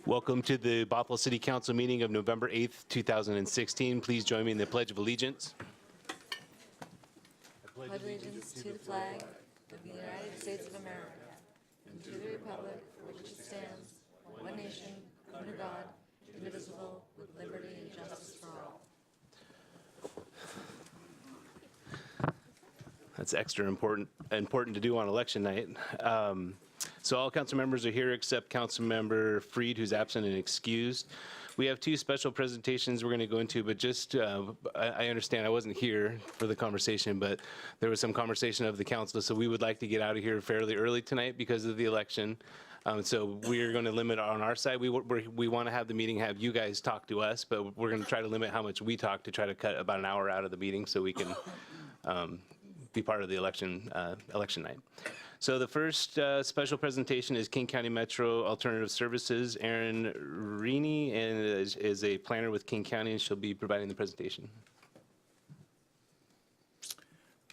Welcome to the Bothell City Council meeting of November 8th, 2016. Please join me in the Pledge of Allegiance. I pledge allegiance to the flag of the United States of America and to the republic for which it stands, one nation, under God, indivisible, with liberty and justice for all. That's extra important to do on election night. So all council members are here except Council Member Freed, who's absent and excused. We have two special presentations we're going to go into, but just I understand I wasn't here for the conversation, but there was some conversation of the council, so we would like to get out of here fairly early tonight because of the election. So we are going to limit on our side. We want to have the meeting have you guys talk to us, but we're going to try to limit how much we talk to try to cut about an hour out of the meeting so we can be part of the election night. So the first special presentation is King County Metro Alternative Services. Erin Reaney is a planner with King County, and she'll be providing the presentation.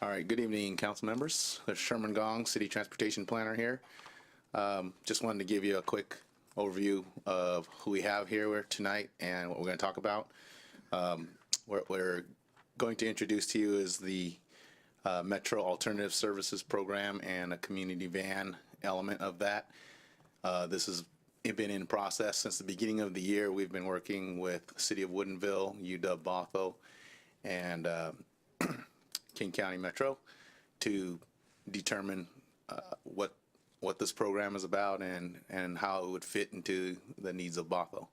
All right, good evening, council members. There's Sherman Gong, City Transportation Planner here. Just wanted to give you a quick overview of who we have here tonight and what we're going to talk about. What we're going to introduce to you is the Metro Alternative Services Program and a community van element of that. This has been in process since the beginning of the year. We've been working with the City of Woodinville, UW Bothell, and King County Metro to determine what this program is about and how it would fit into the needs of Bothell.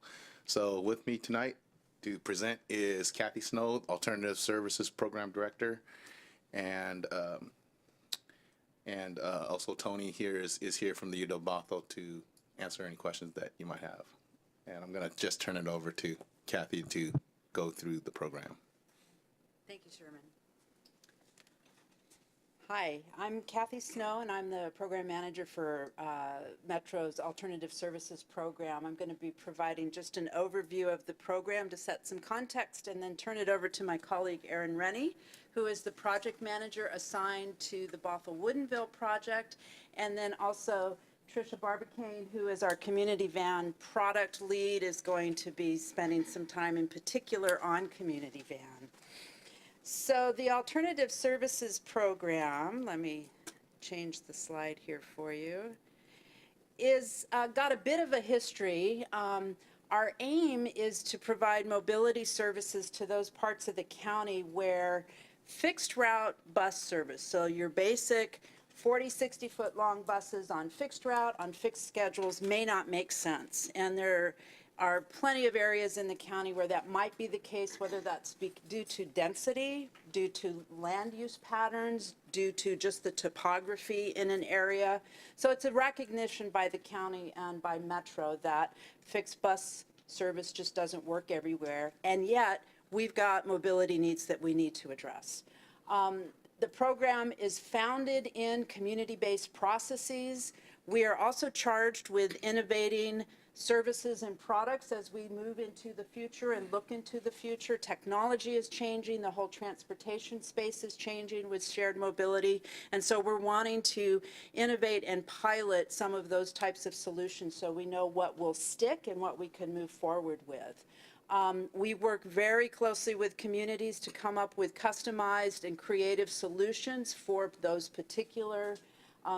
So with me tonight to present is Kathy Snow, Alternative Services Program Director. And also Tony here is here from the UW Bothell to answer any questions that you might have. And I'm going to just turn it over to Kathy to go through the program. Thank you, Sherman. Hi, I'm Kathy Snow, and I'm the program manager for Metro's Alternative Services Program. I'm going to be providing just an overview of the program to set some context and then turn it over to my colleague Erin Rennie, who is the project manager assigned to the Bothell Woodinville project, and then also Trisha Barbicane, who is our community van product lead, is going to be spending some time in particular on community van. So the Alternative Services Program, let me change the slide here for you, is got a bit of a history. Our aim is to provide mobility services to those parts of the county where fixed route bus service, so your basic 40, 60 foot long buses on fixed route, on fixed schedules, may not make sense. And there are plenty of areas in the county where that might be the case, whether that's due to density, due to land use patterns, due to just the topography in an area. So it's a recognition by the county and by Metro that fixed bus service just doesn't work everywhere. And yet, we've got mobility needs that we need to address. The program is founded in community-based processes. We are also charged with innovating services and products as we move into the future and look into the future. Technology is changing, the whole transportation space is changing with shared mobility, and so we're wanting to innovate and pilot some of those types of solutions so we know what will stick and what we can move forward with. We work very closely with communities to come up with customized and creative solutions for those particular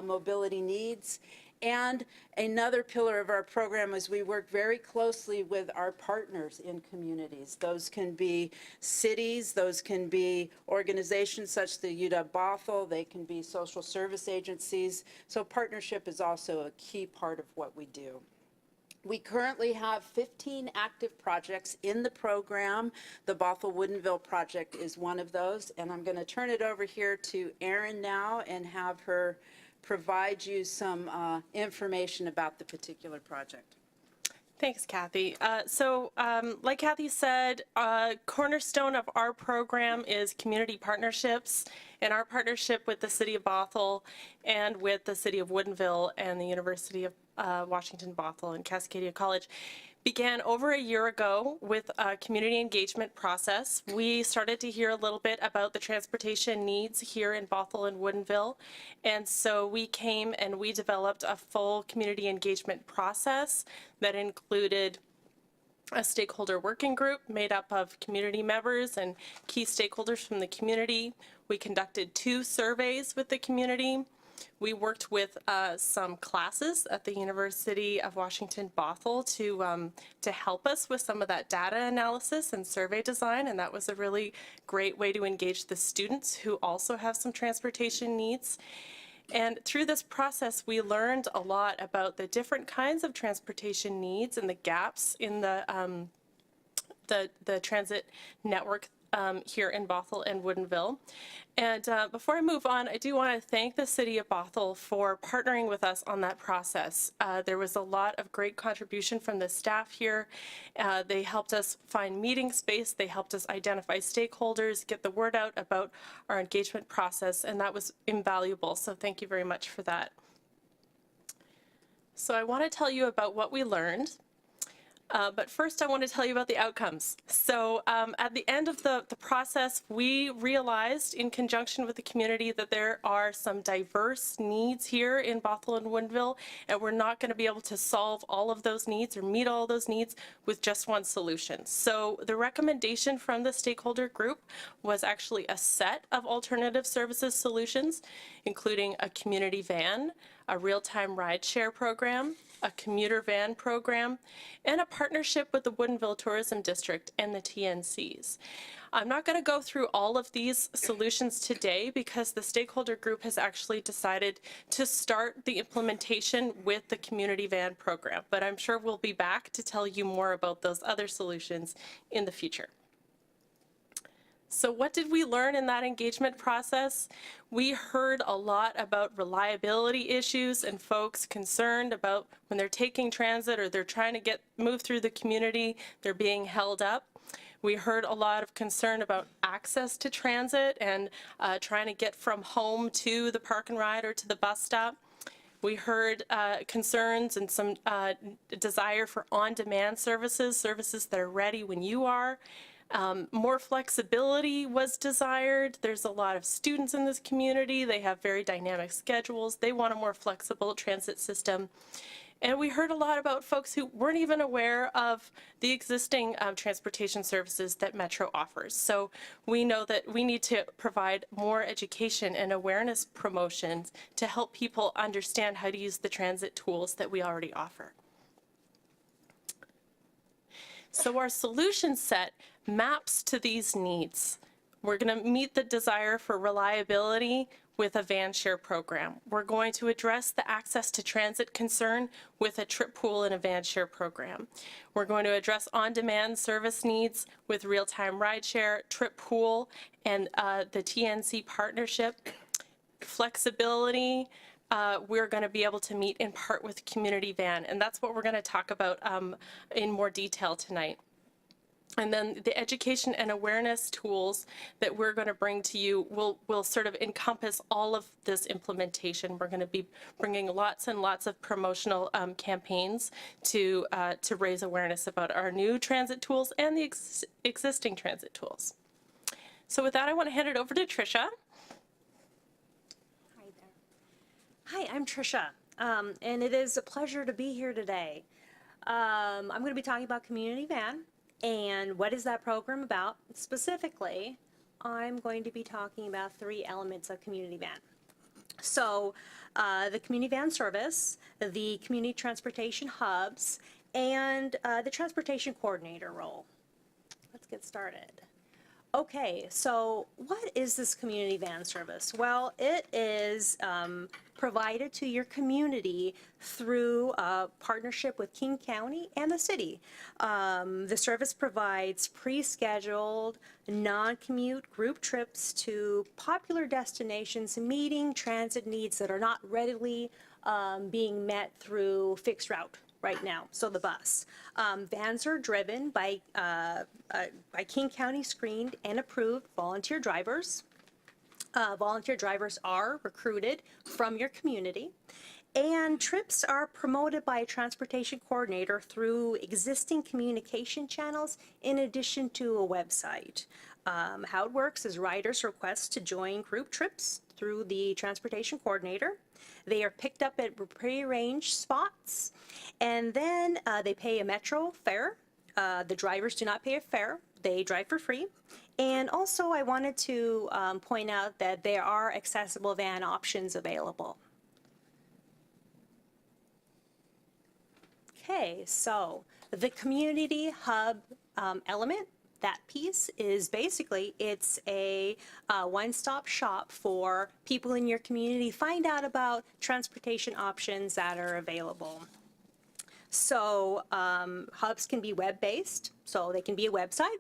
mobility needs. And another pillar of our program is we work very closely with our partners in communities. Those can be cities, those can be organizations such as the UW Bothell, they can be social service agencies. So partnership is also a key part of what we do. We currently have 15 active projects in the program. The Bothell Woodinville project is one of those, and I'm going to turn it over here to Erin now and have her provide you some information about the particular project. Thanks, Kathy. Like Kathy said, cornerstone of our program is community partnerships, and our partnership with the City of Bothell and with the City of Woodinville and the University of Washington Bothell and Cascadia College began over a year ago with a community engagement process. We started to hear a little bit about the transportation needs here in Bothell and Woodinville. And so we came and we developed a full community engagement process that included a stakeholder working group made up of community members and key stakeholders from the community. We conducted 2 surveys with the community. We worked with some classes at the University of Washington Bothell to help us with some of that data analysis and survey design, and that was a really great way to engage the students who also have some transportation needs. And through this process, we learned a lot about the different kinds of transportation needs and the gaps in the transit network here in Bothell and Woodinville. And before I move on, I do want to thank the City of Bothell for partnering with us on that process. There was a lot of great contribution from the staff here. They helped us find meeting space. They helped us identify stakeholders, get the word out about our engagement process, and that was invaluable. So thank you very much for that. So I want to tell you about what we learned. But first, I want to tell you about the outcomes. So at the end of the process, we realized in conjunction with the community that there are some diverse needs here in Bothell and Woodinville, and we're not going to be able to solve all of those needs or meet all of those needs with just one solution. So the recommendation from the stakeholder group was actually a set of alternative services solutions, including a community van, a real-time ride-share program, a commuter van program, and a partnership with the Woodinville Tourism District and the TNCs. I'm not going to go through all of these solutions today because the stakeholder group has actually decided to start the implementation with the community van program, but I'm sure we'll be back to tell you more about those other solutions in the future. So what did we learn in that engagement process? We heard a lot about reliability issues and folks concerned about when they're taking transit or they're trying to move through the community, they're being held up. We heard a lot of concern about access to transit and trying to get from home to the park and ride or to the bus stop. We heard concerns and some desire for on-demand services that are ready when you are. More flexibility was desired. There's a lot of students in this community. They have very dynamic schedules. They want a more flexible transit system. And we heard a lot about folks who weren't even aware of the existing transportation services that Metro offers. So we know that we need to provide more education and awareness promotions to help people understand how to use the transit tools that we already offer. So our solution set maps to these needs. We're going to meet the desire for reliability with a van share program. We're going to address the access to transit concern with a trip pool and a van share program. We're going to address on-demand service needs with real-time ride share, trip pool, and the TNC partnership. Flexibility, we're going to be able to meet in part with community van, and that's what we're going to talk about in more detail tonight. And then the education and awareness tools that we're going to bring to you will sort of encompass all of this implementation. We're going to be bringing lots and lots of promotional campaigns to raise awareness about our new transit tools and the existing transit tools. So with that, I want to hand it over to Tricia. Hi there. Hi, I'm Tricia, and it is a pleasure to be here today. I'm going to be talking about Community Van and what is that program about. Specifically, I'm going to be talking about 3 elements of Community Van. So the Community Van service, the community transportation hubs, and the transportation coordinator role. Let's get started. Okay, so what is this community van service? Well, it is provided to your community through a partnership with King County and the city. The service provides pre-scheduled, non-commute group trips to popular destinations, meeting transit needs that are not readily being met through fixed route right now, so the bus. Vans are driven by King County screened and approved volunteer drivers. Volunteer drivers are recruited from your community, And trips are promoted by a transportation coordinator through existing communication channels in addition to a website. How it works is riders request to join group trips through the transportation coordinator. They are picked up at prearranged spots, and then they pay a metro fare. The drivers do not pay a fare. They drive for free. And also I wanted to point out that there are accessible van options available. Okay, so the community hub element, that piece is basically, it's a one-stop shop for people in your community to find out about transportation options that are available. So hubs can be web-based, so they can be a website.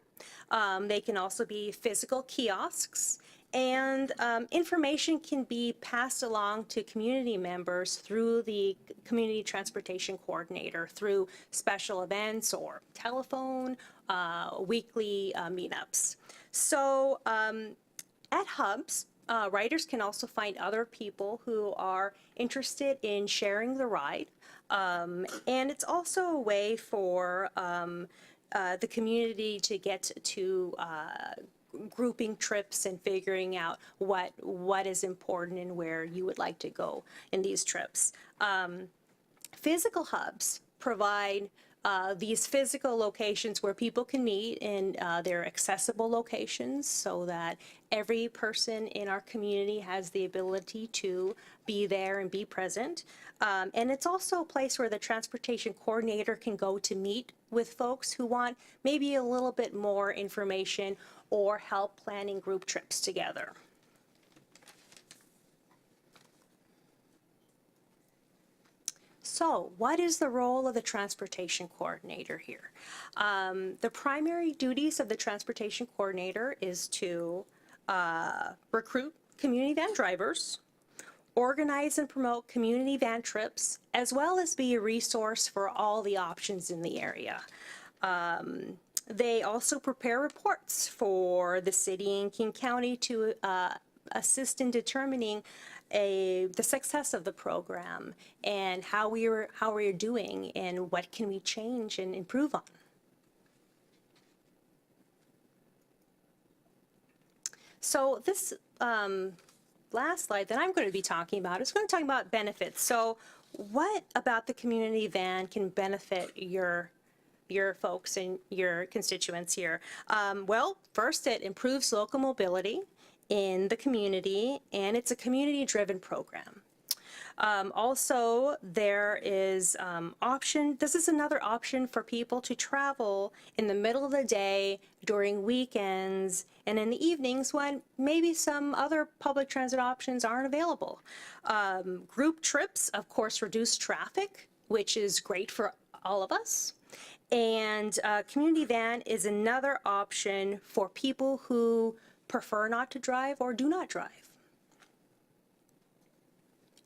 They can also be physical kiosks. And information can be passed along to community members through the community transportation coordinator, through special events or telephone, weekly meetups. So at hubs, riders can also find other people who are interested in sharing the ride. And it's also a way for the community to get to grouping trips and figuring out what is important and where you would like to go in these trips. Physical hubs provide these physical locations where people can meet in their accessible locations so that every person in our community has the ability to be there and be present. And it's also a place where the transportation coordinator can go to meet with folks who want maybe a little bit more information or help planning group trips together. So what is the role of the transportation coordinator here? The primary duties of the transportation coordinator is to recruit community van drivers, organize and promote community van trips, as well as be a resource for all the options in the area. They also prepare reports for the city and King County to assist in determining the success of the program and how we're doing and what can we change and improve on. So this last slide that I'm going to be talking about is going to talk about benefits. So what about the community van can benefit your folks and your constituents here? Well, first, it improves local mobility in the community, and it's a community-driven program. Also, there is this is another option for people to travel in the middle of the day, during weekends, and in the evenings when maybe some other public transit options aren't available. Group trips, of course, reduce traffic, which is great for all of us. And community van is another option for people who prefer not to drive or do not drive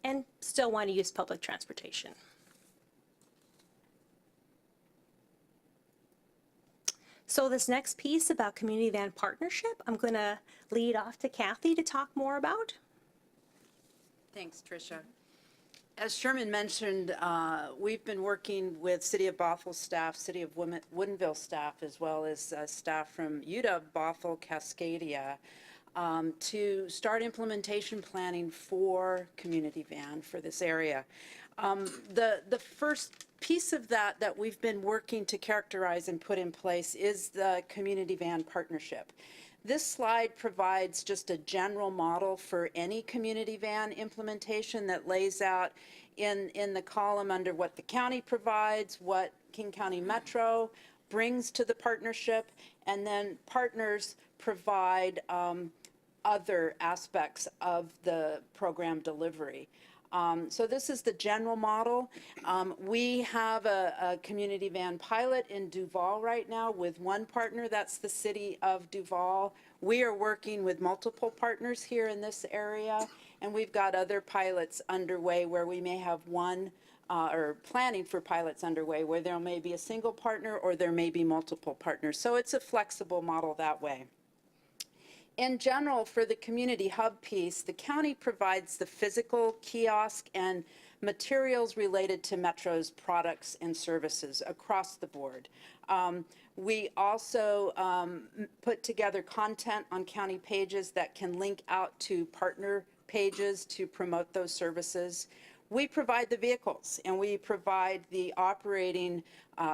and still want to use public transportation. So this next piece about community van partnership, I'm going to lead off to Kathy to talk more about. Thanks, Tricia. As Sherman mentioned, we've been working with City of Bothell staff, City of Woodinville staff, as well as staff from UW, Bothell, Cascadia, to start implementation planning for community van for this area. The first piece of that we've been working to characterize and put in place is the community van partnership. This slide provides just a general model for any community van implementation that lays out in the column under what the county provides, what King County Metro brings to the partnership, and then partners provide other aspects of the program delivery. So this is the general model. We have a community van pilot in Duval right now with one partner, that's the City of Duval. We are working with multiple partners here in this area, and we've got other pilots underway where we may have one, or planning for pilots underway where there may be a single partner or there may be multiple partners. So it's a flexible model that way. In general, for the community hub piece, the county provides the physical kiosk and materials related to Metro's products and services across the board. We also put together content on county pages that can link out to partner pages to promote those services. We provide the vehicles, and we provide the operating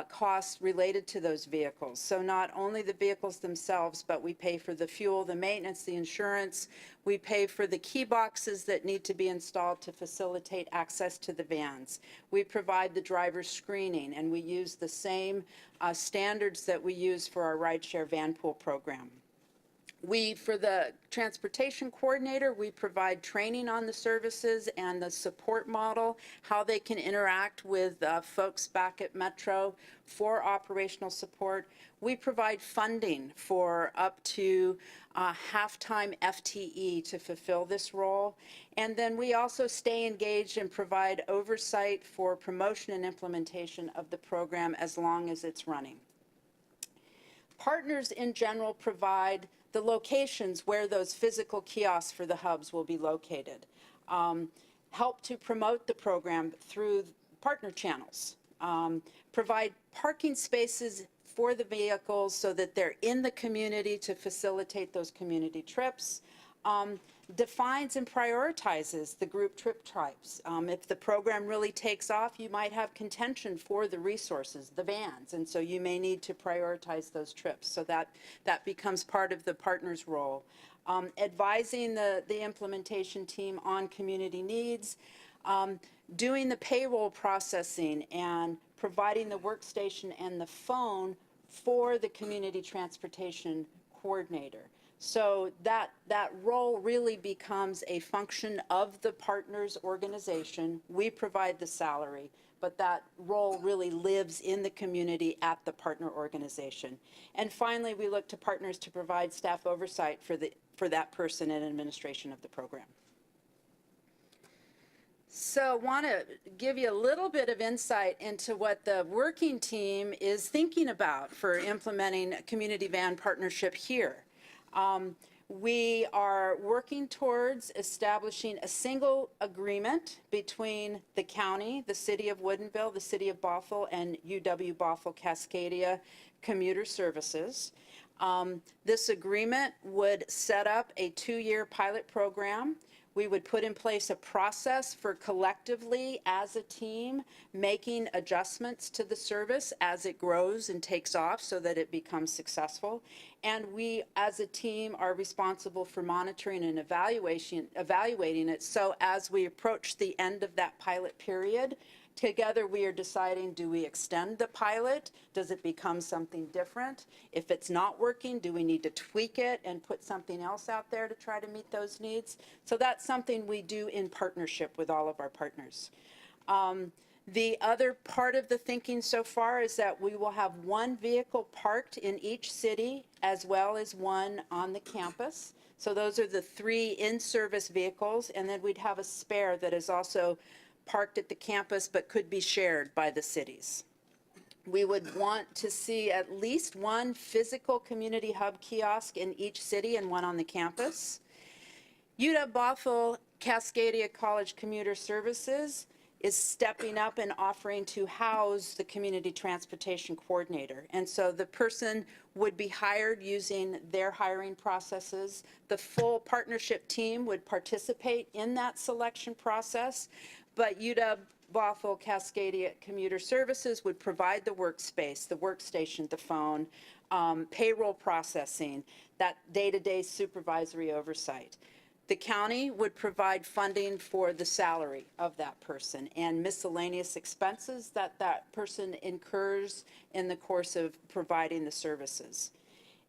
costs related to those vehicles. So not only the vehicles themselves, but we pay for the fuel, the maintenance, the insurance. We pay for the key boxes that need to be installed to facilitate access to the vans. We provide the driver screening, and we use the same standards that we use for our rideshare van pool program. For the transportation coordinator, we provide training on the services and the support model, how they can interact with folks back at Metro for operational support. We provide funding for up to half-time FTE to fulfill this role. And then we also stay engaged and provide oversight for promotion and implementation of the program as long as it's running. Partners in general provide the locations where those physical kiosks for the hubs will be located. Help to promote the program through partner channels. Provide parking spaces for the vehicles so that they're in the community to facilitate those community trips. Defines and prioritizes the group trip types. If the program really takes off, you might have contention for the resources, the vans, and so you may need to prioritize those trips. So that becomes part of the partner's role. Advising the implementation team on community needs, doing the payroll processing and providing the workstation and the phone for the community transportation coordinator. So that role really becomes a function of the partners organization. We provide the salary, but that role really lives in the community at the partner organization. And finally, we look to partners to provide staff oversight for that person in administration of the program. So I want to give you a little bit of insight into what the working team is thinking about for implementing a community van partnership here. We are working towards establishing a single agreement between the county, the city of Woodinville, the city of Bothell, and UW Bothell Cascadia Commuter Services. This agreement would set up a 2-year pilot program. We would put in place a process for collectively, as a team, making adjustments to the service as it grows and takes off so that it becomes successful. And we, as a team, are responsible for monitoring and evaluating it. So as we approach the end of that pilot period, together we are deciding, do we extend the pilot? Does it become something different? If it's not working, do we need to tweak it and put something else out there to try to meet those needs? So that's something we do in partnership with all of our partners. The other part of the thinking so far is that we will have one vehicle parked in each city as well as one on the campus. So those are the 3 in-service vehicles, and then we'd have a spare that is also parked at the campus but could be shared by the cities. We would want to see at least one physical community hub kiosk in each city and one on the campus. UW Bothell Cascadia College Commuter Services is stepping up and offering to house the community transportation coordinator. And so the person would be hired using their hiring processes. The full partnership team would participate in that selection process, but UW Bothell Cascadia Commuter Services would provide the workspace, the workstation, the phone, payroll processing, that day-to-day supervisory oversight. The county would provide funding for the salary of that person and miscellaneous expenses that that person incurs in the course of providing the services.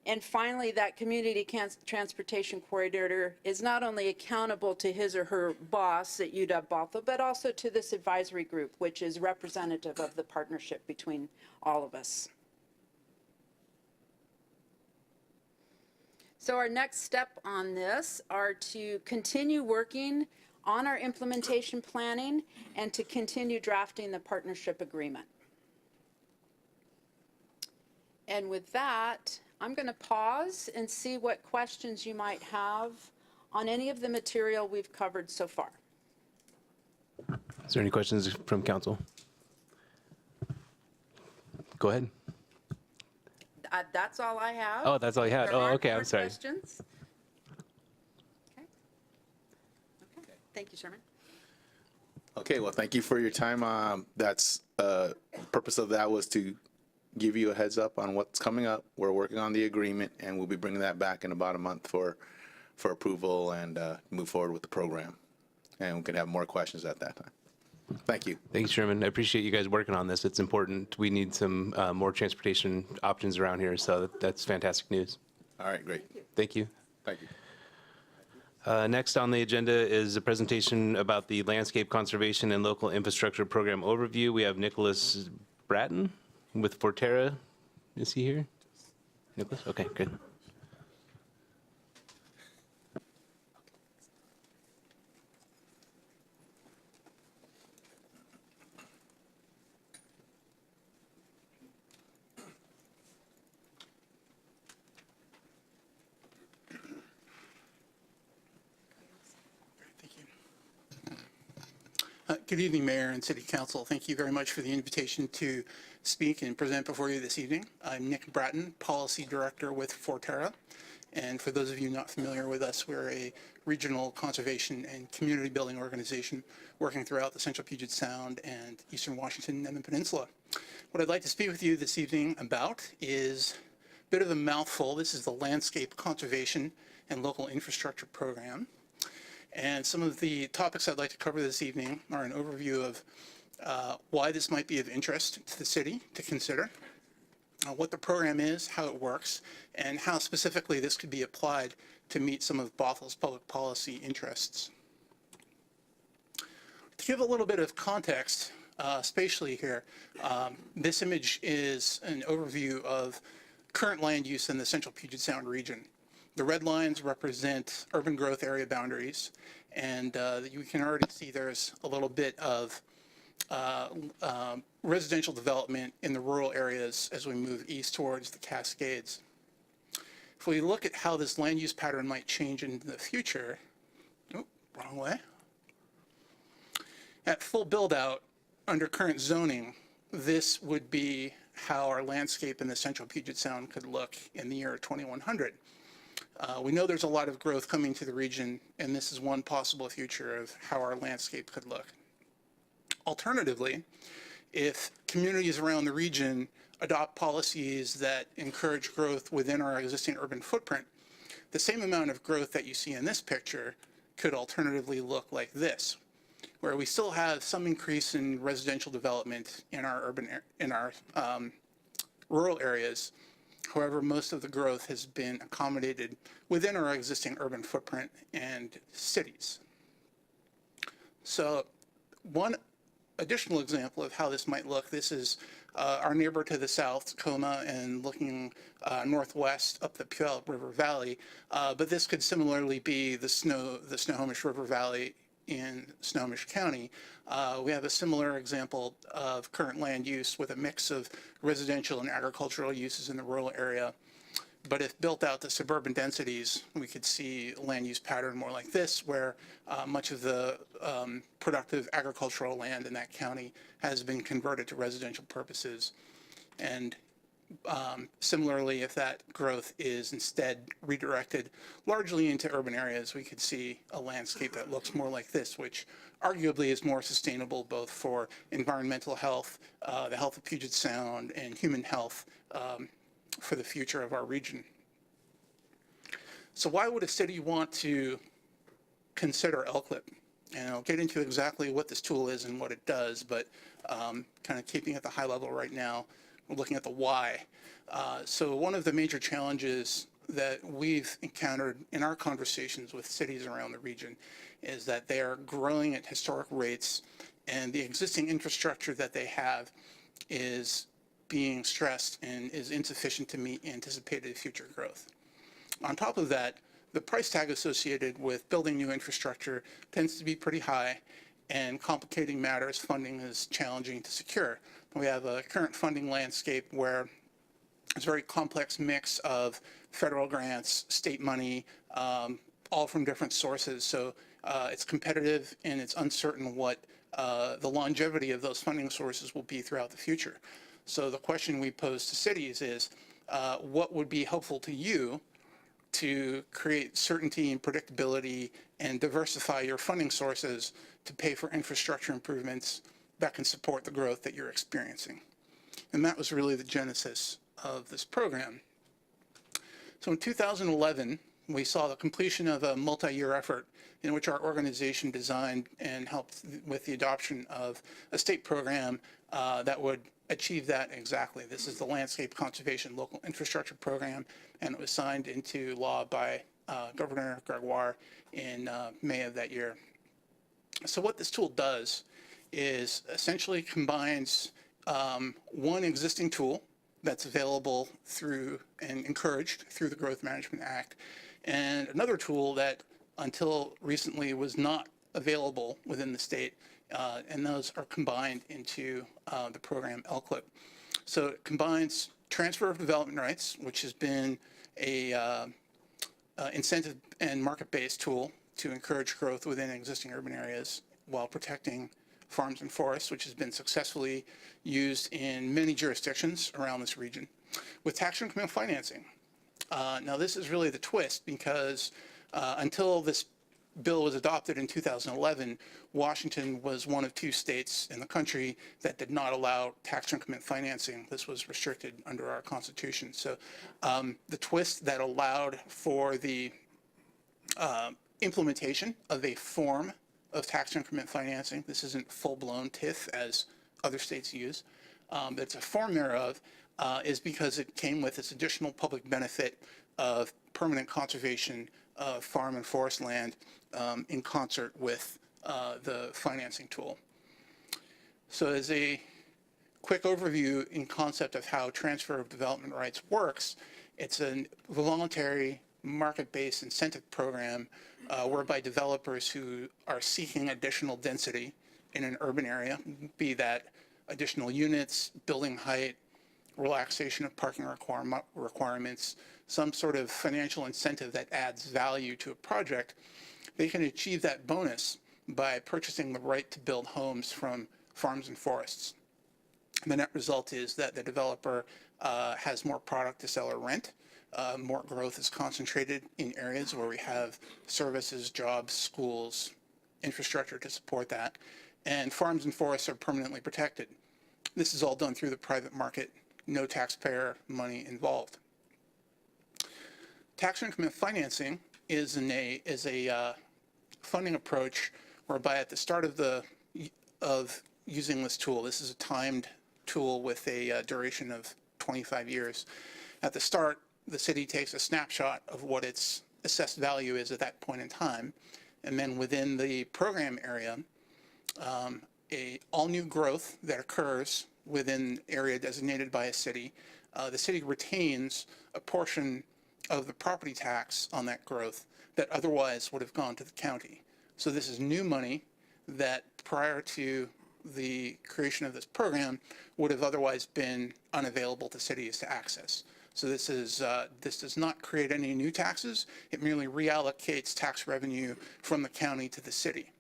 And finally, that community transportation coordinator is not only accountable to his or her boss at UW Bothell, but also to this advisory group, which is representative of the partnership between all of us. So our next step on this are to continue working on our implementation planning and to continue drafting the partnership agreement. And with that, I'm going to pause and see what questions you might have on any of the material we've covered so far. Is there any questions from council? Go ahead. That's all I have. Oh, that's all you had. There Oh, aren't okay, I'm more sorry. questions? Okay. Okay. Thank you, Sherman. Okay, well, thank you for your time. That's purpose of that was to give you a heads up on what's coming up. We're working on the agreement, and we'll be bringing that back in about a month for approval and move forward with the program. And we can have more questions at that time. Thank you. Thanks, Sherman. I appreciate you guys working on this. It's important. We need some more transportation options around here, so that's fantastic news. All right, great. Thank you. Thank you. Next on the agenda is a presentation about the Landscape Conservation and Local Infrastructure Program Overview. We have Nicholas Bratton with Forterra. Is he here? Nicholas? Okay, good. Thank you. Good evening, Mayor and City Council. Thank you very much for the invitation to speak and present before you this evening. I'm Nick Bratton, Policy Director with Forterra. And for those of you not familiar with us, we're a regional conservation and community building organization working throughout the Central Puget Sound and Eastern Washington and the Peninsula. What I'd like to speak with you this evening about is a bit of a mouthful. This is the Landscape Conservation and Local Infrastructure Program. And some of the topics I'd like to cover this evening are an overview of why this might be of interest to the city to consider, what the program is, how it works, and how specifically this could be applied to meet some of Bothell's public policy interests. To give a little bit of context spatially here, this image is an overview of current land use in the Central Puget Sound region. The red lines represent urban growth area boundaries, and you can already see there's a little bit of residential development in the rural areas as we move east towards the Cascades. If we look at how this land use pattern might change in the future, wrong way. At full build out under current zoning, this would be how our landscape in the Central Puget Sound could look in the year 2100. We know there's a lot of growth coming to the region, and this is one possible future of how our landscape could look. Alternatively, if communities around the region adopt policies that encourage growth within our existing urban footprint, the same amount of growth that you see in this picture could alternatively look like this, where we still have some increase in residential development in our rural areas. However, most of the growth has been accommodated within our existing urban footprint and cities. So one additional example of how this might look, this is our neighbor to the south, Tacoma, and looking northwest up the Puyallup River Valley. But this could similarly be the Snohomish River Valley in Snohomish County. We have a similar example of current land use with a mix of residential and agricultural uses in the rural area. But if built out to suburban densities, we could see a land use pattern more like this, where much of the productive agricultural land in that county has been converted to residential purposes. And similarly, if that growth is instead redirected largely into urban areas, we could see a landscape that looks more like this, which arguably is more sustainable both for environmental health, the health of Puget Sound, and human health for the future of our region. So why would a city want to consider LCLIP? And I'll get into exactly what this tool is and what it does, but kind of keeping at the high level right now, we're looking at the why. So one of the major challenges that we've encountered in our conversations with cities around the region is that they are growing at historic rates, and the existing infrastructure that they have is being stressed and is insufficient to meet anticipated future growth. On top of that, the price tag associated with building new infrastructure tends to be pretty high, and complicating matters, funding is challenging to secure. We have a current funding landscape where it's a very complex mix of federal grants, state money, all from different sources. So it's competitive, and it's uncertain what the longevity of those funding sources will be throughout the future. So the question we pose to cities is, what would be helpful to you to create certainty and predictability and diversify your funding sources to pay for infrastructure improvements that can support the growth that you're experiencing? And that was really the genesis of this program. So in 2011, we saw the completion of a multi-year effort in which our organization designed and helped with the adoption of a state program that would achieve that exactly. This is the Landscape Conservation Local Infrastructure Program, and it was signed into law by Governor Gregoire in May of that year. So what this tool does is essentially combines one existing tool that's available through and encouraged through the Growth Management Act, and another tool that until recently was not available within the state, and those are combined into the program LCLIP. So it combines transfer of development rights, which has been a incentive and market-based tool to encourage growth within existing urban areas while protecting farms and forests, which has been successfully used in many jurisdictions around this region, with tax increment financing. Now this is really the twist, because until this bill was adopted in 2011, Washington was one of 2 states in the country that did not allow tax increment financing. This was restricted under our Constitution. So the twist that allowed for the implementation of a form of tax increment financing, this isn't full-blown TIF as other states use, but it's a form thereof, is because it came with this additional public benefit of permanent conservation of farm and forest land in concert with the financing tool. So as a quick overview in concept of how transfer of development rights works, it's a voluntary market-based incentive program whereby developers who are seeking additional density in an urban area, be that additional units, building height, relaxation of parking requirements, some sort of financial incentive that adds value to a project, they can achieve that bonus by purchasing the right to build homes from farms and forests. The net result is that the developer has more product to sell or rent. More growth is concentrated in areas where we have services, jobs, schools, infrastructure to support that. And farms and forests are permanently protected. This is all done through the private market, no taxpayer money involved. Tax increment financing is a funding approach whereby at the start of using this tool, this is a timed tool with a duration of 25 years. At the start, the city takes a snapshot of what its assessed value is at that point in time, and then within the program area, all new growth that occurs within area designated by a city, the city retains a portion of the property tax on that growth that otherwise would have gone to the county. So this is new money that prior to the creation of this program would have otherwise been unavailable to cities to access. So this does not create any new taxes. It merely reallocates tax revenue from the county to the city.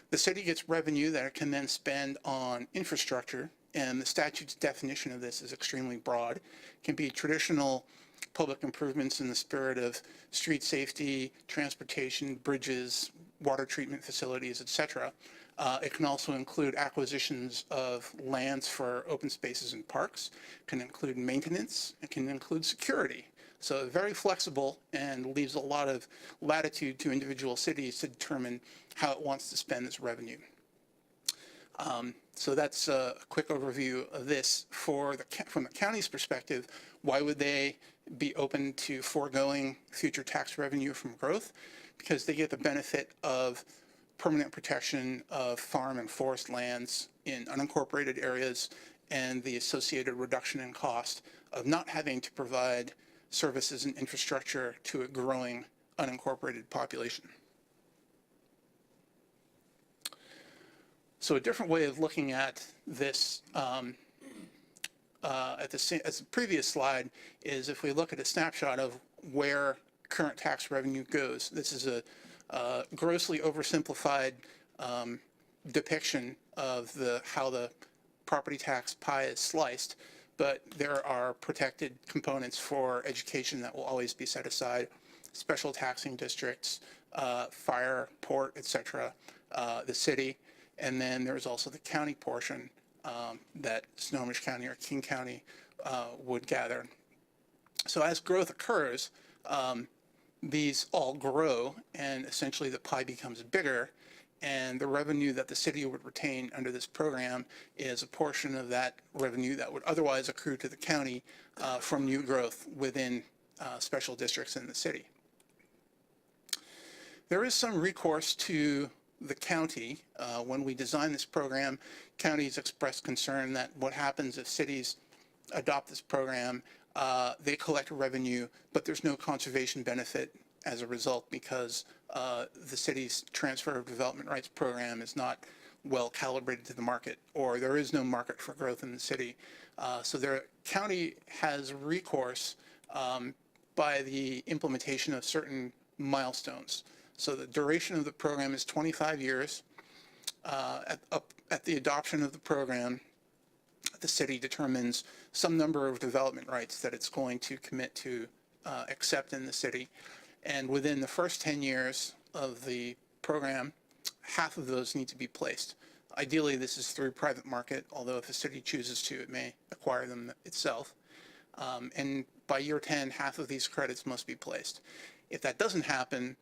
The city gets revenue that it can then spend on infrastructure, and the statute's definition of this is extremely broad. It can be traditional public improvements in the spirit of street safety, transportation, bridges, water treatment facilities, etc. It can also include acquisitions of lands for open spaces and parks. It can include maintenance. It can include security. So very flexible and leaves a lot of latitude to individual cities to determine how it wants to spend this revenue. So that's a quick overview of this. From the county's perspective, why would they be open to foregoing future tax revenue from growth? Because they get the benefit of permanent protection of farm and forest lands in unincorporated areas and the associated reduction in cost of not having to provide services and infrastructure to a growing unincorporated population. So a different way of looking at this as the previous slide is if we look at a snapshot of where current tax revenue goes. This is a grossly oversimplified depiction of how the property tax pie is sliced, but there are protected components for education that will always be set aside, special taxing districts, fire, port, etc., the city, and then there's also the county portion that Snohomish County or King County would gather. So as growth occurs, these all grow, and essentially the pie becomes bigger, and the revenue that the city would retain under this program is a portion of that revenue that would otherwise accrue to the county from new growth within special districts in the city. There is some recourse to the county. When we designed this program, counties expressed concern that what happens if cities adopt this program, they collect revenue, but there's no conservation benefit as a result because the city's transfer of development rights program is not well calibrated to the market, or there is no market for growth in the city. So the county has recourse by the implementation of certain milestones. So the duration of the program is 25 years. At the adoption of the program, the city determines some number of development rights that it's going to commit to accept in the city. And within the first 10 years of the program, half of those need to be placed. Ideally, this is through private market, although if the city chooses to, it may acquire them itself. And by year 10, half of these credits must be placed. If that doesn't happen,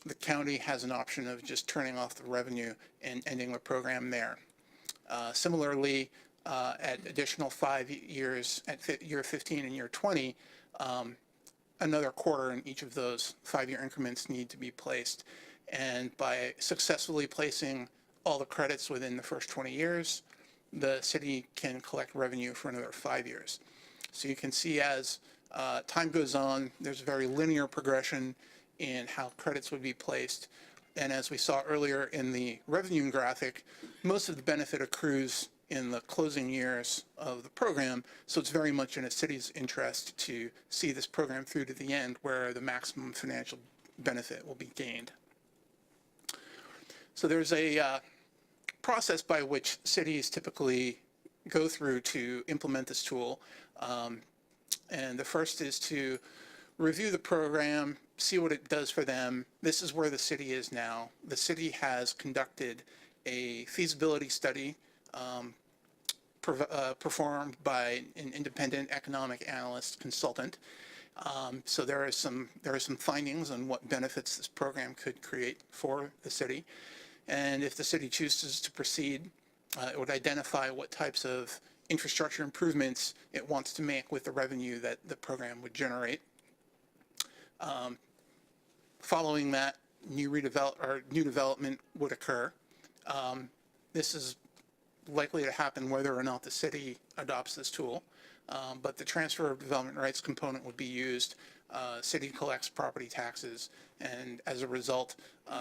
the county has an option of just turning off the revenue and ending the program there. Similarly, at additional 5 years, at year 15 and year 20, another quarter in each of those 5-year increments need to be placed. And by successfully placing all the credits within the first 20 years, the city can collect revenue for another 5 years. So you can see as time goes on, there's a very linear progression in how credits would be placed. And as we saw earlier in the revenue graphic, most of the benefit accrues in the closing years of the program. So it's very much in a city's interest to see this program through to the end where the maximum financial benefit will be gained. So there's a process by which cities typically go through to implement this tool. And the first is to review the program, see what it does for them. This is where the city is now. The city has conducted a feasibility study performed by an independent economic analyst consultant. So there are some findings on what benefits this program could create for the city. And if the city chooses to proceed, it would identify what types of infrastructure improvements it wants to make with the revenue that the program would generate. Following that, new development would occur. This is likely to happen whether or not the city adopts this tool, but the transfer of development rights component would be used. City collects property taxes, and as a result,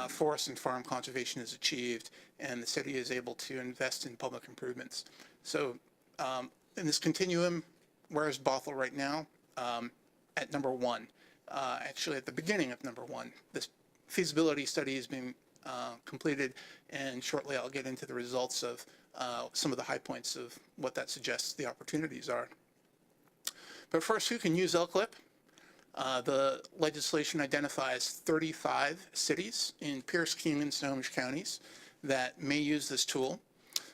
forest and farm conservation is achieved, and the city is able to invest in public improvements. So in this continuum, where is Bothell right now? At number 1. Actually at the beginning of number 1. This feasibility study is being completed, and shortly I'll get into the results of some of the high points of what that suggests the opportunities are. But first, who can use LCLIP? The legislation identifies 35 cities in Pierce, King, and Snohomish counties that may use this tool.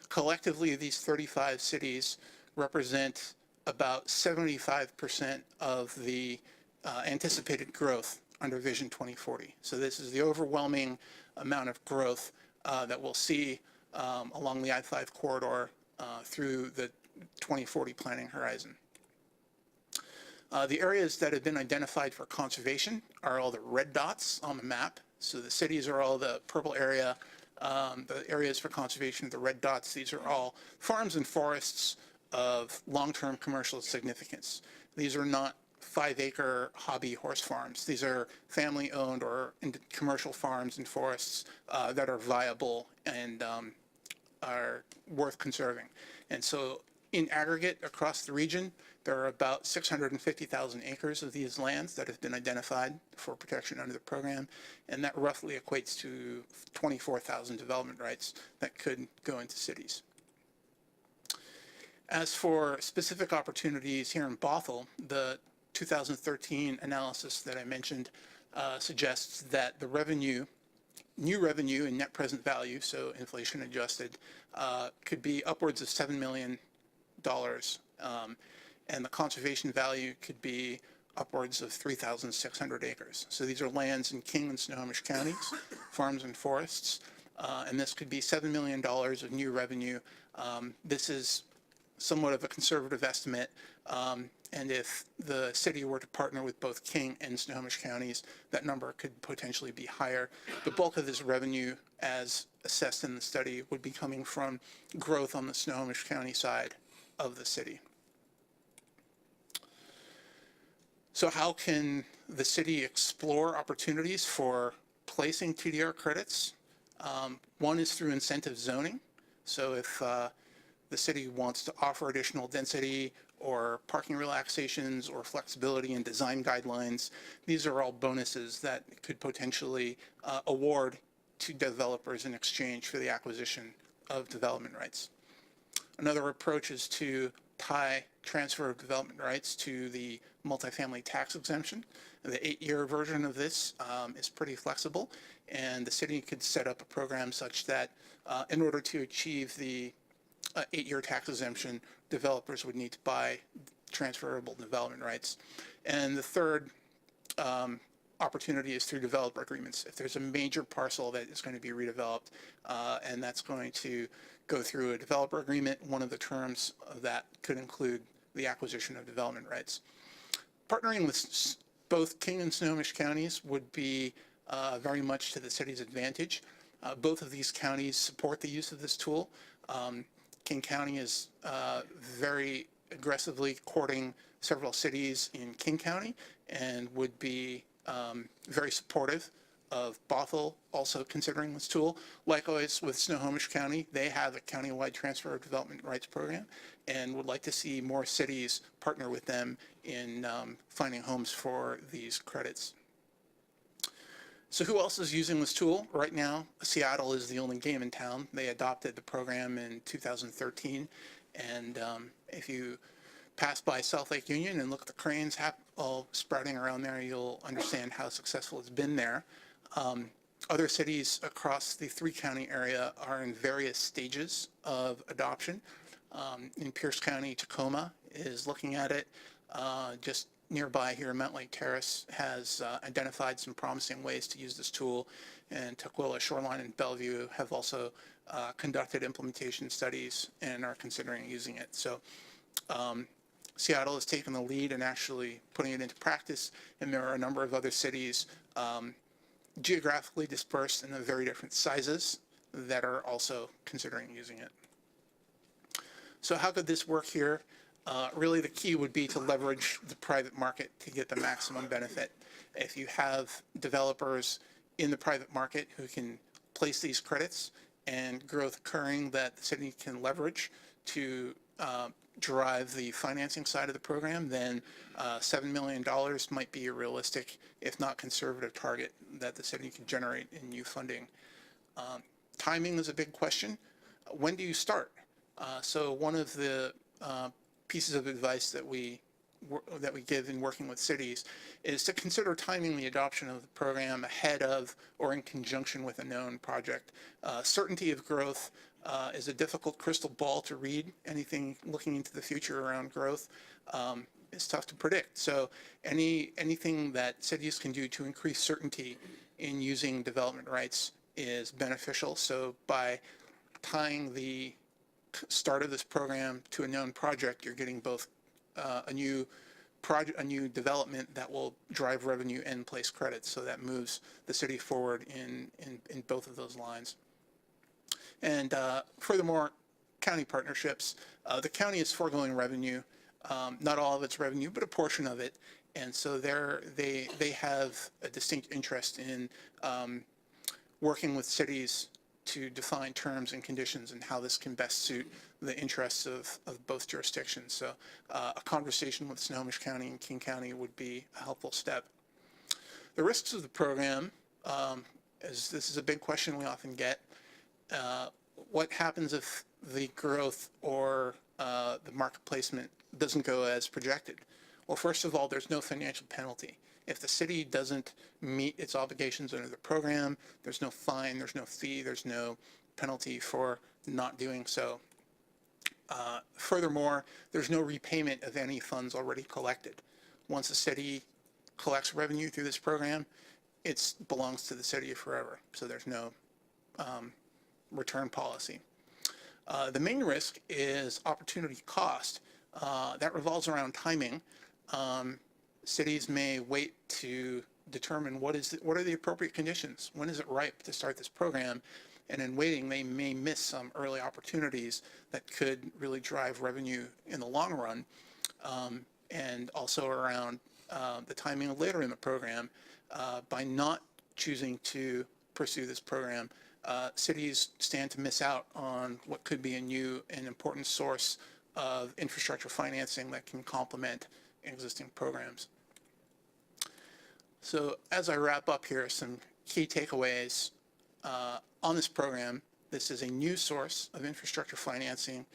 Collectively, these 35 cities represent about 75% of the anticipated growth under Vision 2040. So this is the overwhelming amount of growth that we'll see along the I-5 corridor through the 2040 planning horizon. The areas that have been identified for conservation are all the red dots on the map. So the cities are all the purple area. The areas for conservation are the red dots. These are all farms and forests of long-term commercial significance. These are not 5-acre hobby horse farms. These are family-owned or commercial farms and forests that are viable and are worth conserving. And so in aggregate across the region, There are about 650,000 acres of these lands that have been identified for protection under the program, and that roughly equates to 24,000 development rights that could go into cities. As for specific opportunities here in Bothell, the 2013 analysis that I mentioned suggests that the new revenue and net present value, so inflation adjusted, could be upwards of $7 million, and the conservation value could be upwards of 3,600 acres. So these are lands in King and Snohomish counties, farms and forests, and this could be $7 million of new revenue. This is somewhat of a conservative estimate, and if the city were to partner with both King and Snohomish counties, that number could potentially be higher. The bulk of this revenue, as assessed in the study, would be coming from growth on the Snohomish County side of the city. So how can the city explore opportunities for placing TDR credits? One is through incentive zoning. So if the city wants to offer additional density or parking relaxations or flexibility in design guidelines, these are all bonuses that could potentially award to developers in exchange for the acquisition of development rights. Another approach is to tie transfer of development rights to the multifamily tax exemption. The 8-year version of this is pretty flexible, and the city could set up a program such that in order to achieve the 8-year tax exemption, developers would need to buy transferable development rights. And the third opportunity is through developer agreements. If there's a major parcel that is going to be redeveloped and that's going to go through a developer agreement, one of the terms of that could include the acquisition of development rights. Partnering with both King and Snohomish counties would be very much to the city's advantage. Both of these counties support the use of this tool. King County is very aggressively courting several cities in King County and would be very supportive of Bothell also considering this tool. Likewise with Snohomish County, they have a countywide transfer of development rights program and would like to see more cities partner with them in finding homes for these credits. So who else is using this tool? Right now, Seattle is the only game in town. They adopted the program in 2013. And if you pass by South Lake Union and look at the cranes all sprouting around there, you'll understand how successful it's been there. Other cities across the 3-county area are in various stages of adoption. In Pierce County, Tacoma is looking at it. Just nearby here, Mountlake Terrace has identified some promising ways to use this tool, and Tukwila, Shoreline, and Bellevue have also conducted implementation studies and are considering using it. So Seattle has taken the lead in actually putting it into practice, and there are a number of other cities geographically dispersed in very different sizes that are also considering using it. So how could this work here? Really the key would be to leverage the private market to get the maximum benefit. If you have developers in the private market who can place these credits and growth occurring that the city can leverage to drive the financing side of the program, then $7 million might be a realistic, if not conservative, target that the city can generate in new funding. Timing is a big question. When do you start? So one of the pieces of advice that we give in working with cities is to consider timing the adoption of the program ahead of or in conjunction with a known project. Certainty of growth is a difficult crystal ball to read. Anything looking into the future around growth is tough to predict. So anything that cities can do to increase certainty in using development rights is beneficial. So by tying the start of this program to a known project, you're getting both a new development that will drive revenue and place credits. So that moves the city forward in both of those lines. And furthermore, county partnerships. The county is foregoing revenue, not all of its revenue, but a portion of it. And so they have a distinct interest in working with cities to define terms and conditions and how this can best suit the interests of both jurisdictions. So a conversation with Snohomish County and King County would be a helpful step. The risks of the program, as this is a big question we often get, what happens if the growth or the market placement doesn't go as projected? Well, first of all, there's no financial penalty. If the city doesn't meet its obligations under the program, there's no fine, there's no fee, there's no penalty for not doing so. Furthermore, there's no repayment of any funds already collected. Once the city collects revenue through this program, it belongs to the city forever. So there's no return policy. The main risk is opportunity cost. That revolves around timing. Cities may wait to determine what are the appropriate conditions. When is it ripe to start this program? And in waiting, they may miss some early opportunities that could really drive revenue in the long run. And also around the timing later in the program, by not choosing to pursue this program, cities stand to miss out on what could be a new and important source of infrastructure financing that can complement existing programs. So as I wrap up here, some key takeaways on this program. This is a new source of infrastructure financing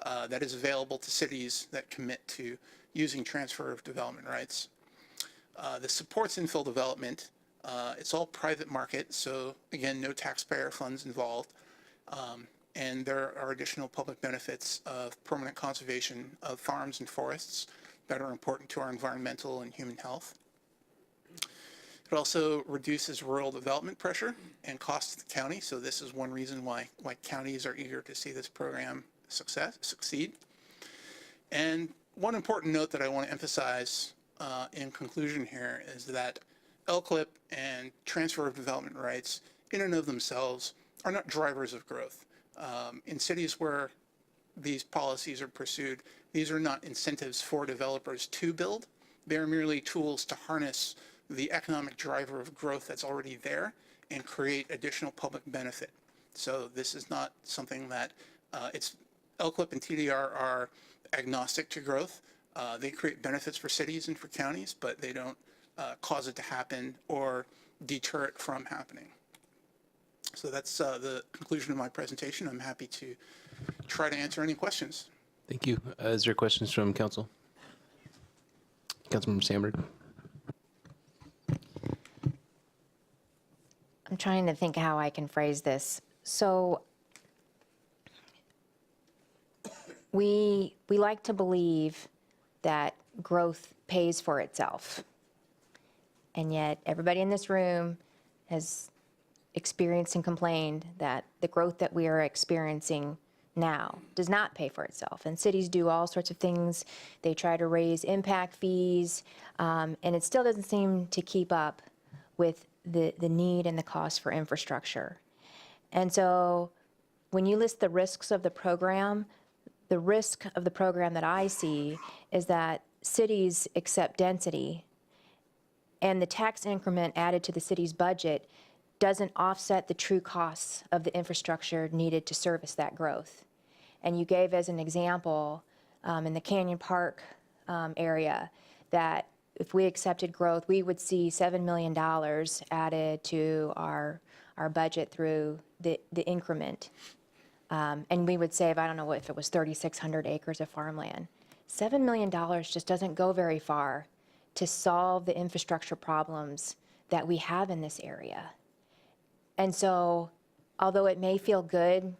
that is available to cities that commit to using transfer of development rights. This supports infill development. It's all private market, so again, no taxpayer funds involved. And there are additional public benefits of permanent conservation of farms and forests that are important to our environmental and human health. It also reduces rural development pressure and costs to the county, so this is one reason why counties are eager to see this program succeed. And one important note that I want to emphasize in conclusion here is that LCLIP and transfer of development rights in and of themselves are not drivers of growth. In cities where these policies are pursued, these are not incentives for developers to build. They are merely tools to harness the economic driver of growth that's already there and create additional public benefit. So this is not something that LCLIP and TDR are agnostic to growth. They create benefits for cities and for counties, but they don't cause it to happen or deter it from happening. So that's the conclusion of my presentation. I'm happy to try to answer any questions. Thank you. Is there questions from council? Councilmember Sandberg. I'm trying to think how I can phrase this. So we like to believe that growth pays for itself. And yet everybody in this room has experienced and complained that the growth that we are experiencing now does not pay for itself. And cities do all sorts of things. They try to raise impact fees, and it still doesn't seem to keep up with the need and the cost for infrastructure. And so when you list the risks of the program, the risk of the program that I see is that cities accept density and the tax increment added to the city's budget doesn't offset the true costs of the infrastructure needed to service that growth. And you gave as an example in the Canyon Park area that if we accepted growth, we would see $7 million added to our budget through the increment. And we would save, I don't know if it was 3,600 acres of farmland. $7 million just doesn't go very far to solve the infrastructure problems that we have in this area. And so, although it may feel good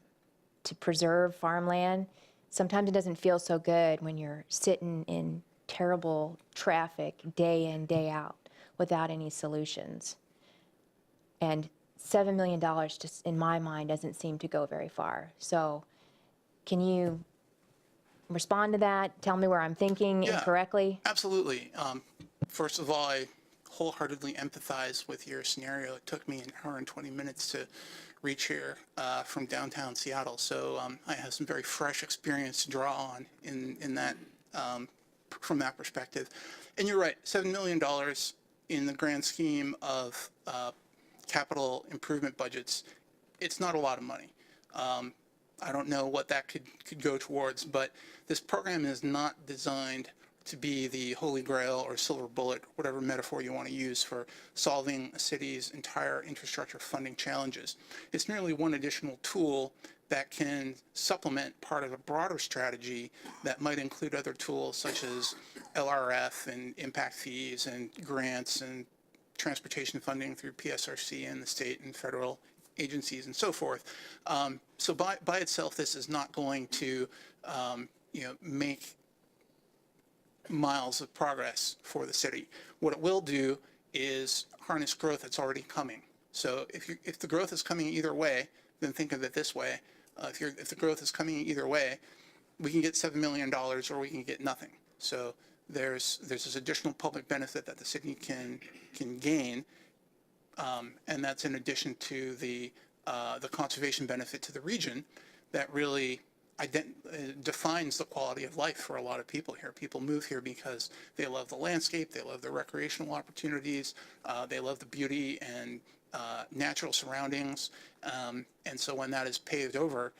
to preserve farmland, sometimes it doesn't feel so good when you're sitting in terrible traffic day in, day out without any solutions. And $7 million just in my mind doesn't seem to go very far. So can you respond to that? Tell me where I'm thinking incorrectly? Absolutely. First of all, I wholeheartedly empathize with your scenario. It took me an hour and 20 minutes to reach here from downtown Seattle. So I have some very fresh experience to draw on in that, from that perspective. And you're right, $7 million in the grand scheme of capital improvement budgets it's not a lot of money. I don't know what that could go towards, but this program is not designed to be the holy grail or silver bullet, whatever metaphor you want to use, for solving a city's entire infrastructure funding challenges. It's merely one additional tool that can supplement part of a broader strategy that might include other tools such as LRF and impact fees and grants and transportation funding through PSRC and the state and federal agencies and so forth. So by itself, this is not going to make miles of progress for the city. What it will do is harness growth that's already coming. So if the growth is coming either way, then think of it this way. If the growth is coming either way, we can get $7 million or we can get nothing. So there's this additional public benefit that the city can gain, and that's in addition to the conservation benefit to the region that really defines the quality of life for a lot of people here. People move here because they love the landscape, they love the recreational opportunities, they love the beauty and natural surroundings. And so when that is paved over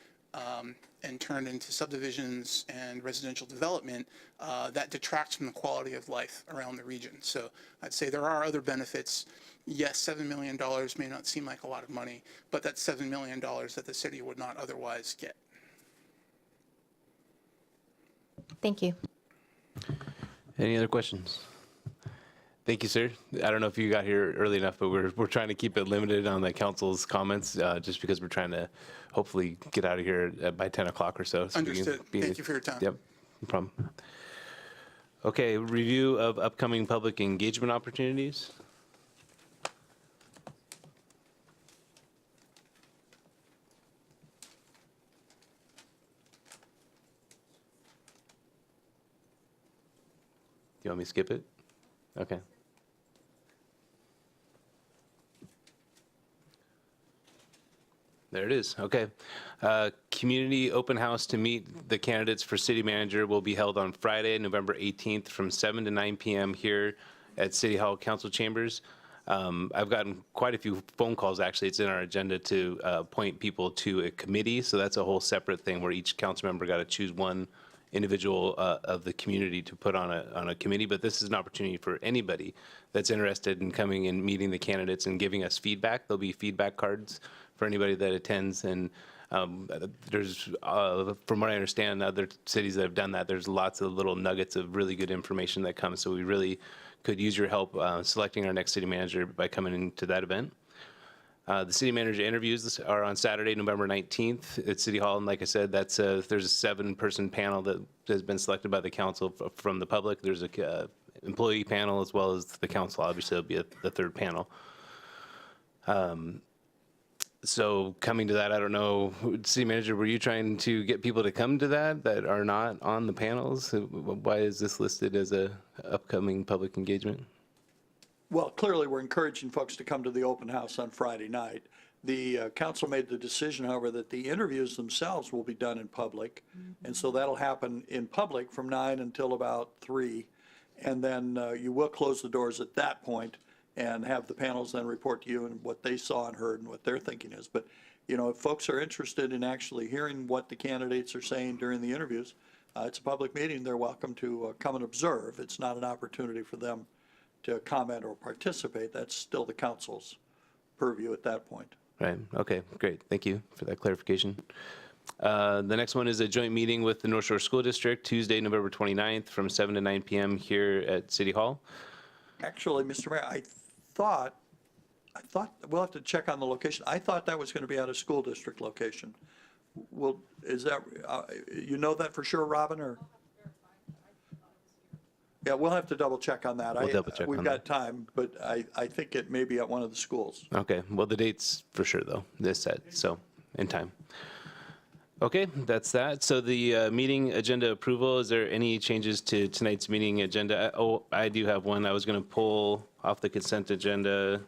and turned into subdivisions and residential development, that detracts from the quality of life around the region. So I'd say there are other benefits. Yes, $7 million may not seem like a lot of money, but that's $7 million that the city would not otherwise get. Thank you. Any other questions? Thank you, sir. I don't know if you got here early enough, but we're trying to keep it limited on the council's comments, just because we're trying to hopefully get out of here by 10 o'clock or so. Understood. Thank you for your time. Yep, no problem. Okay, review of upcoming public engagement opportunities. Do you want me to skip it? Okay. There it is. Okay. Community open house to meet the candidates for city manager will be held on Friday, November 18th from 7 to 9 p.m. here at City Hall Council Chambers. I've gotten quite a few phone calls, actually. It's in our agenda to appoint people to a committee. So that's a whole separate thing where each council member got to choose one individual of the community to put on a committee, but this is an opportunity for anybody that's interested in coming and meeting the candidates and giving us feedback. There'll be feedback cards for anybody that attends, and there's, from what I understand, other cities that have done that, there's lots of little nuggets of really good information that comes, so we really could use your help selecting our next city manager by coming into that event. The city manager interviews are on Saturday, November 19th at City Hall. And like I said, there's a 7-person panel that has been selected by the council from the public. There's a employee panel as well as the council. Obviously, it'll be the third panel. So coming to that, I don't know, city manager, were you trying to get people to come to that are not on the panels? Why is this listed as a upcoming public engagement? Well, clearly, we're encouraging folks to come to the open house on Friday night. The council made the decision, however, that the interviews themselves will be done in public. And so that'll happen in public from 9 until about 3. And then you will close the doors at that point and have the panels then report to you and what they saw and heard and what their thinking is. But, you know, if folks are interested in actually hearing what the candidates are saying during the interviews, it's a public meeting. They're welcome to come and observe. It's not an opportunity for them to comment or participate. That's still the council's purview at that point. Right. Okay, great. Thank you for that clarification. The next one is a joint meeting with the North Shore School District, Tuesday, November 29th from 7 to 9 p.m. here at City Hall. Actually, Mr. Mayor, I thought, we'll have to check on the location. I thought that was going to be at a school district location. Well, is that, you know that for sure, Robin, or? Yeah, we'll have to double check on that. We'll double check We've on got time, but I think it may be at one of the schools. Okay, well, the date's for sure, though, this set, so in time. Okay, that's that. So the meeting agenda approval, is there any changes to tonight's meeting agenda? Oh, I do have one. I was going to pull off the consent agenda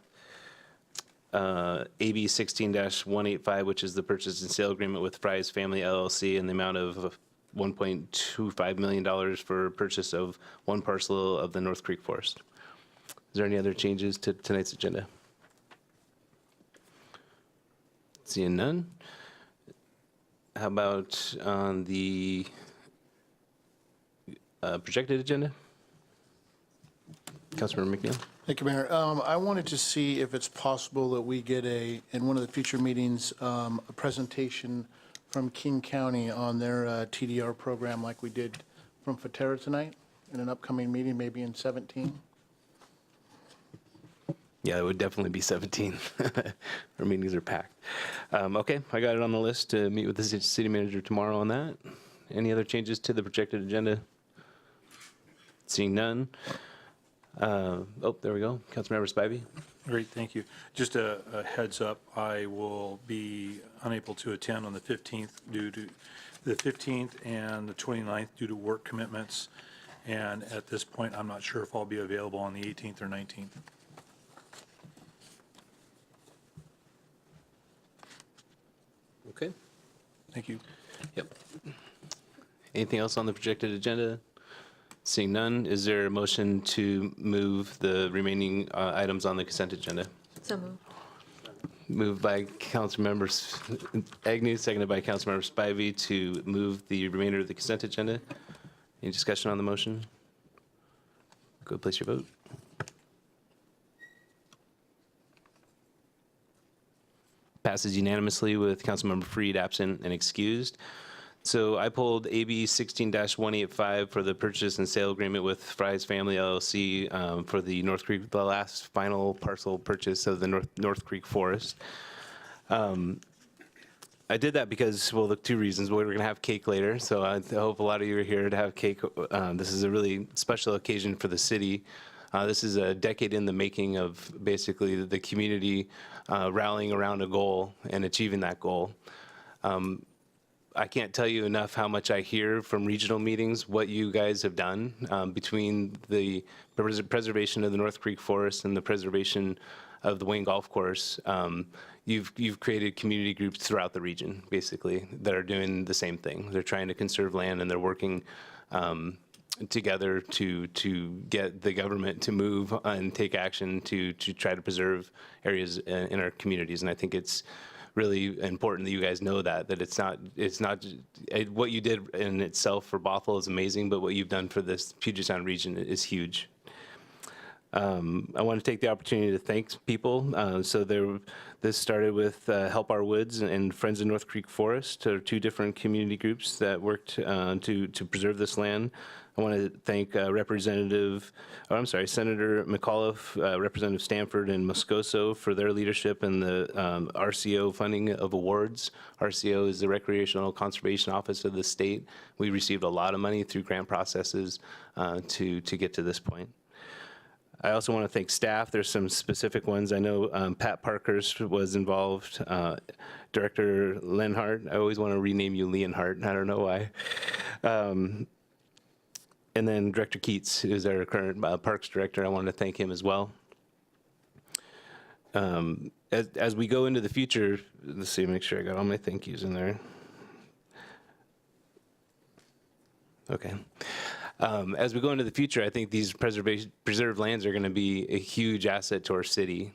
AB 16-185, which is the purchase and sale agreement with Fry's Family LLC in the amount of $1.25 million for purchase of one parcel of the North Creek Forest. Is there any other changes to tonight's agenda? Seeing none. How about on the projected agenda? Councilmember McNeil? Thank you, Mayor. I wanted to see if it's possible that we get in one of the future meetings, a presentation from King County on their TDR program like we did from Fatera tonight in an upcoming meeting, maybe in 17. Yeah, it would definitely be 17. Our meetings are packed. Okay, I got it on the list to meet with the city manager tomorrow on that. Any other changes to the projected agenda? Seeing none. Oh, there we go. Councilmember Spivey. Great, thank you. Just a heads up, I will be unable to attend on the 15th due to the 15th and the 29th due to work commitments. And at this point, I'm not sure if I'll be available on the 18th or 19th. Okay. Thank you. Yep. Anything else on the projected agenda? Seeing none, is there a motion to move the remaining items on the consent agenda? So moved. Moved by Councilmember Agnew, seconded by Councilmember Spivey to move the remainder of the consent agenda. Any discussion on the motion? Go place your vote. Passes unanimously with Councilmember Freed absent and excused. So I pulled AB 16-185 for the purchase and sale agreement with Fry's Family LLC for the North Creek, the last final parcel purchase of the North Creek Forest. I did that because, well, the two reasons. We're going to have cake later, so I hope a lot of you are here to have cake. This is a really special occasion for the city. This is a decade in the making of basically the community rallying around a goal and achieving that goal. I can't tell you enough how much I hear from regional meetings, what you guys have done between the preservation of the North Creek Forest and the preservation of the Wayne Golf Course. You've created community groups throughout the region, basically, that are doing the same thing. They're trying to conserve land, and they're working together to get the government to move and take action to try to preserve areas in our communities. And I think it's really important that you guys know that it's not what you did in itself for Bothell is amazing, but what you've done for this Puget Sound region is huge. I want to take the opportunity to thank people. This started with Help Our Woods and Friends of North Creek Forest, two different community groups that worked to preserve this land. I want to thank Senator McAuliffe, Representative Stanford, and Moscoso for their leadership in the RCO funding of awards. RCO is the Recreational Conservation Office of the state. We received a lot of money through grant processes to get to this point. I also want to thank staff. There's some specific ones. I know Pat Parkhurst was involved. Director Lenhart, I always want to rename you Leonhardt. I don't know why. And then Director Keats, who's our current Parks Director. I wanted to thank him as well. As we go into the future, let's see, make sure I got all my thank yous in there. Okay. As we go into the future, I think these preserved lands are going to be a huge asset to our city.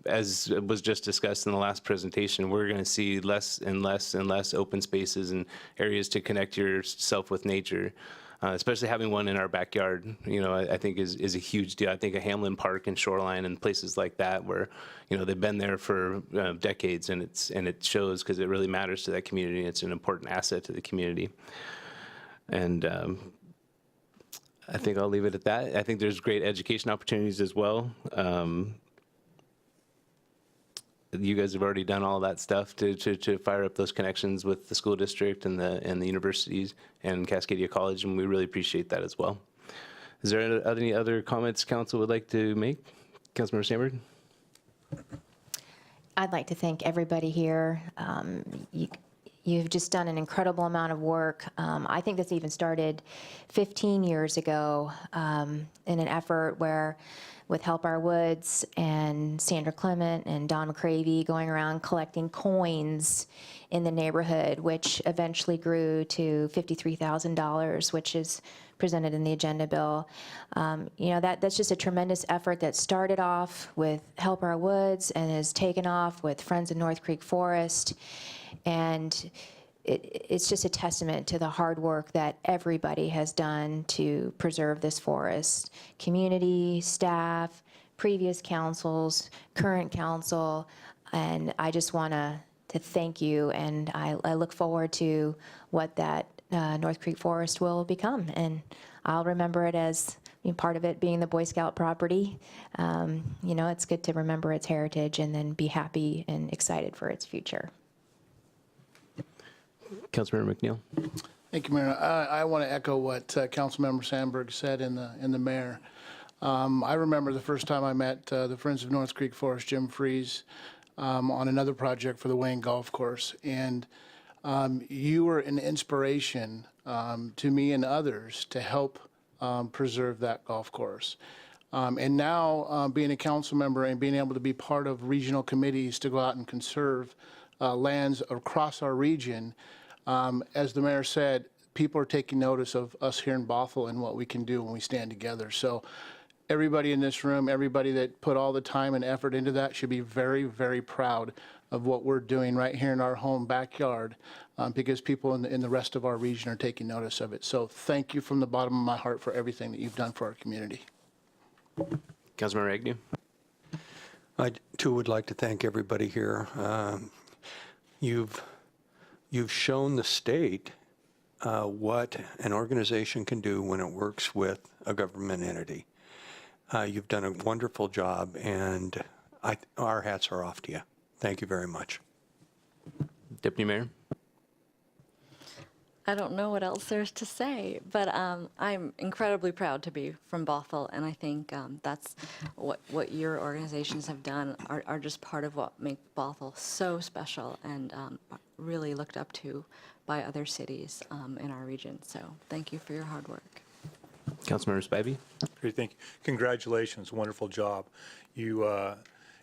As was just discussed in the last presentation, we're going to see less and less and less open spaces and areas to connect yourself with nature. Especially having one in our backyard, I think is a huge deal. I think a Hamlin Park and Shoreline and places like that where, they've been there for decades, and it shows because it really matters to that community. And it's an important asset to the community. And I think I'll leave it at that. I think there's great education opportunities as well. You guys have already done all that stuff to fire up those connections with the school district and the universities and Cascadia College, and we really appreciate that as well. Is there any other comments council would like to make? Councilmember Sandberg? I'd like to thank everybody here. You've just done an incredible amount of work. I think this even started 15 years ago in an effort where with Help Our Woods and Sandra Clement and Don McCravey going around collecting coins in the neighborhood, which eventually grew to $53,000, which is presented in the agenda bill. That's just a tremendous effort that started off with Help Our Woods and has taken off with Friends of North Creek Forest. And it's just a testament to the hard work that everybody has done to preserve this forest. Community, staff, previous councils, current council, and I just want to thank you, and I look forward to what that North Creek Forest will become, and I'll remember it as part of it being the Boy Scout property. It's good to remember its heritage and then be happy and excited for its future. Councilmember McNeil. Thank you, Mayor. I want to echo what Councilmember Sandberg said and the mayor. I remember the first time I met the Friends of North Creek Forest, Jim Freeze, on another project for the Wayne Golf Course. And you were an inspiration to me and others to help preserve that golf course. And now, being a council member and being able to be part of regional committees to go out and conserve lands across our region, as the mayor said, people are taking notice of us here in Bothell and what we can do when we stand together. So everybody in this room, everybody that put all the time and effort into that should be very, very proud of what we're doing right here in our home backyard, because people in the rest of our region are taking notice of it. So thank you from the bottom of my heart for everything that you've done for our community. Councilmember Agnew. I too would like to thank everybody here. You've shown the state what an organization can do when it works with a government entity. You've done a wonderful job, and our hats are off to you. Thank you very much. Deputy Mayor. I don't know what else there's to say, but I'm incredibly proud to be from Bothell, and I think that's what your organizations have done are just part of what make Bothell so special and really looked up to by other cities in our region. So thank you for your hard work. Councilmember Spivey. Great, thank you. Congratulations, wonderful job.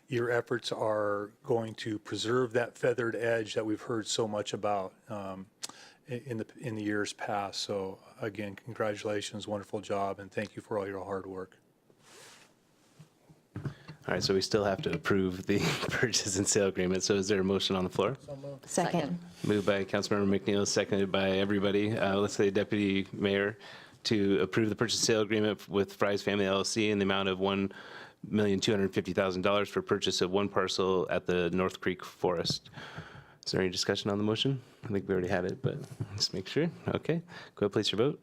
Your efforts are going to preserve that feathered edge that we've heard so much about in the years past. So again, congratulations, wonderful job, and thank you for all your hard work. All right, so we still have to approve the purchase and sale agreement. So is there a motion on the floor? Second. Moved by Councilmember McNeil, seconded by everybody. Let's say Deputy Mayor to approve the purchase and sale agreement with Fry's Family LLC in the amount of $1,250,000 for purchase of one parcel at the North Creek Forest. Is there any discussion on the motion? I think we already had it, but let's make sure. Okay, go ahead, place your vote.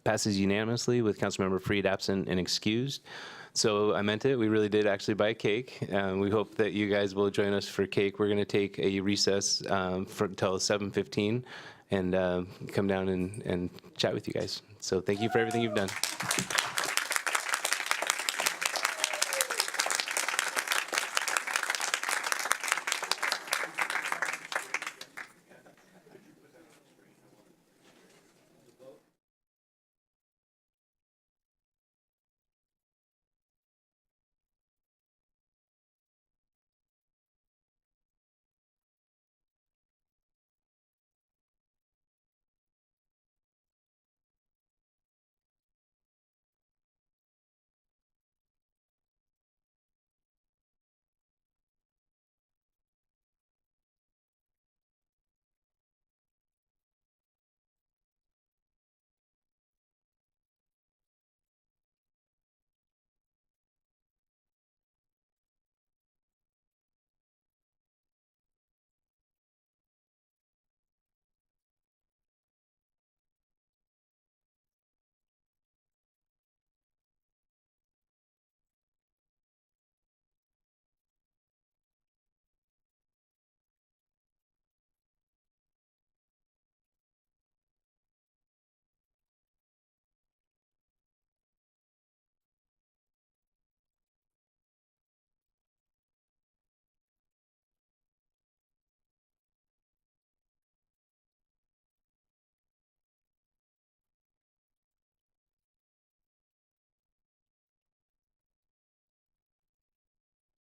Passes unanimously with Councilmember Freed absent and excused. So I meant it. We really did actually buy cake. We hope that you guys will join us for cake. We're going to take a recess until 7:15 and come down and chat with you guys. So thank you for everything you've done.